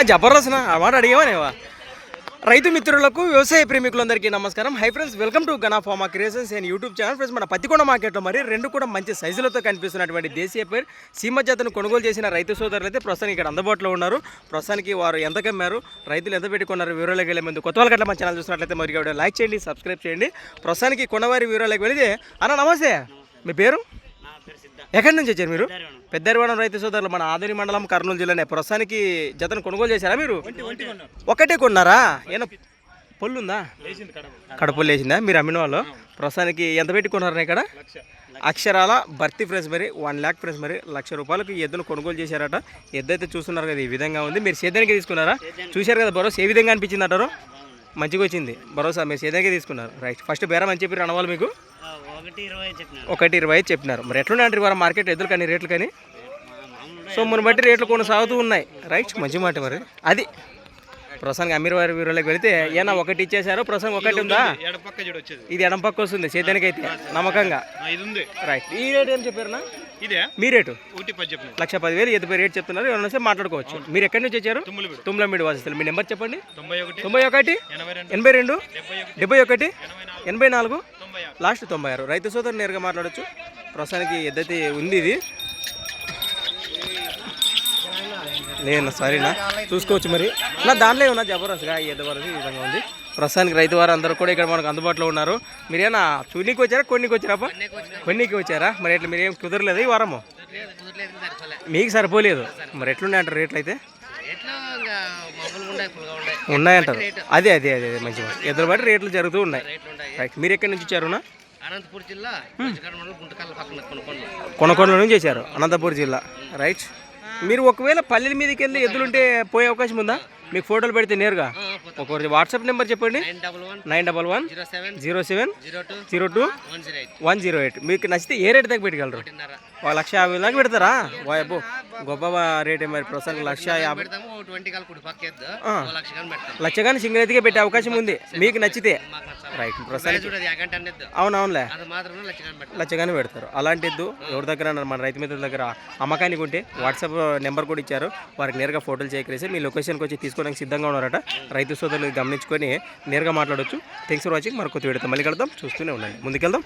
జబర్దస్త్ ఆ మాట అడిగావనేవా. రైతు మిత్రులకు వ్యవసాయ ప్రేమికులందరికీ నమస్కారం. Hi friends, welcome to Gana pharma creations and YouTube channel. Friends, మన పత్తికొండ మార్కెట్లో మరి రెండు కూడా మంచి సైజులతో కనిపిస్తున్నటువంటి దేశీయ పేరు సీమ జాతను కొనుగోలు చేసిన రైతు సోదరులు అయితే ప్రస్తుతానికి ఇక్కడ అందుబాటులో ఉన్నారు. ప్రస్తుతానికి వారు ఎంత కమ్మారు, రైతులు ఎంత పెట్టుకున్నారు వివరాలకు వెళ్ళే ముందు కొత్త వాళ్ళకి మన ఛానల్ చూసినట్లయితే మరి వీడియో లైక్ చేయండి, సబ్స్క్రైబ్ చేయండి. ప్రస్తుతానికి కొన్నవారి వివరాలకు వెళితే అన్న నమస్తే, మీ పేరు? ఎక్కడి నుంచి వచ్చారు మీరు? పెద్దరివాడం రైతు సోదరులు, మన ఆదోని మండలం, కర్నూలు జిల్లానే. ప్రస్తుతానికి జతను కొనుగోలు చేశారా మీరు? ఒకటే కొన్నారా? ఏమన్నా పొల్లు ఉందా? కడపొల్లు వేసిందా? మీరు అమ్మిన వాళ్ళు ప్రస్తుతానికి ఎంత పెట్టి కొన్నారా ఇక్కడ? అక్షరాల భర్తీ ఫ్రెష్ మరి 1 lakh ఫ్రెష్ మరి 1,00,000 రూపాయలకు ఎద్దును కొనుగోలు చేశారట. ఎద్దు అయితే చూస్తున్నారు కదా, ఈ విధంగా ఉంది. మీరు సేద్యానికి తీసుకున్నారా? చూశారు కదా భరోసా ఏ విధంగా అనిపించింది అంటారు? మంచిగా వచ్చింది భరోసా, మీరు సేద్యానికి తీసుకున్నారు. రైట్. ఫస్ట్ బేరం అని చెప్పి అనవాలి మీకు 1,20 చెప్పినారు. మరి ఎట్లున్నాయంటారు వారు మార్కెట్ ఎద్దులు కానీ రేట్లు కానీ? సో మన బట్టి రేట్లు కొనసాగుతూ ఉన్నాయి. రైట్, మంచి మాట. మరి అది ప్రస్తుతానికి అమీర్ వారి వీరులకు వెళితే ఏనా ఒకటి ఇచ్చేసారు, ప్రస్తుతం ఒకటి ఉందా? ఇది ఎడం పక్క వస్తుంది సేద్యానికి అయితే నమ్మకంగా. రైట్. ఈ రేట్ ఏం చెప్పారు? మీ రేటు 1,10,000 ఎదుపై రేట్ చెప్తున్నారు. ఎవరైనా మాట్లాడుకోవచ్చు. మీరు ఎక్కడి నుంచి వచ్చారు? తుమ్లమీడి వాసిస్తులు. మీ నెంబర్ చెప్పండి. 91 82 71 84 లాస్ట్ 96. రైతు సోదరు నేరుగా మాట్లాడచ్చు. ప్రస్తుతానికి ఎద్దైతే ఉంది. ఇది లేదన్నా, సరేనా చూసుకోవచ్చు. మరి నా దాంట్లో ఏమన్నా జబర్దస్త్గా ఎద్దవరసి ఈ విధంగా ఉంది. ప్రస్తుతానికి రైతు వారు అందరూ కూడా ఇక్కడ మనకు అందుబాటులో ఉన్నారు. మీరేనా చూడనీకి వచ్చారా, కొన్నికి వచ్చారా? కొన్నికి వచ్చారా? మరి ఎట్లా మీరు ఏం కుదరలేదు ఈ వారము? మీకు సరిపోలేదు. మరి ఎట్లున్నాయంటారు రేట్లు? అయితే ఉన్నాయంటారు. అదే అదే అదే అదే మంచి ఎదురు బట్టి రేట్లు జరుగుతూ ఉన్నాయి. రైట్. మీరు ఎక్కడి నుంచి వచ్చారునా? అనంతపూర్ జిల్లా కొనకొండ నుంచి వచ్చారు, అనంతపూర్ జిల్లా. రైట్. మీరు ఒకవేళ పల్లెల మీదకి వెళ్ళి ఎద్దులుంటే పోయే అవకాశం ఉందా? మీకు ఫోటోలు పెడితే నేరుగా ఒకరి వాట్సాప్ నెంబర్ చెప్పండి. 911 07 02 108. మీకు నచ్చితే ఏ రేట్ దగ్గర పెట్టగలరు? 1,50,000 దాకా పెడతారా? వాయబ్బో, గొప్ప రేటే. మరి ప్రస్తుతం 1,50,000 లక్ష కానీ సింగిల్ ఎత్తుకే పెట్టే అవకాశం ఉంది మీకు నచ్చితే. రైట్. ప్రస్తుతానికి అవునవునులే, లచ్చగానే పెడతారు. అలాంటి ఎద్దు ఎవరి దగ్గర మన రైతు మిత్రుల దగ్గర అమ్మకానికి ఉంటే వాట్సాప్ నెంబర్ కూడా ఇచ్చారు. వారికి నేరుగా ఫోటోలు చేయకరేసి మీ లొకేషన్కి వచ్చి తీసుకోవడానికి సిద్ధంగా ఉన్నారట. రైతు సోదరులు గమనించుకొని నేరుగా మాట్లాడవచ్చు. Thanks for watching. మరి కొత్త వీడియోతో మళ్ళీ కలుద్దాం. చూస్తూనే ఉండండి. ముందుకెళ్దాం.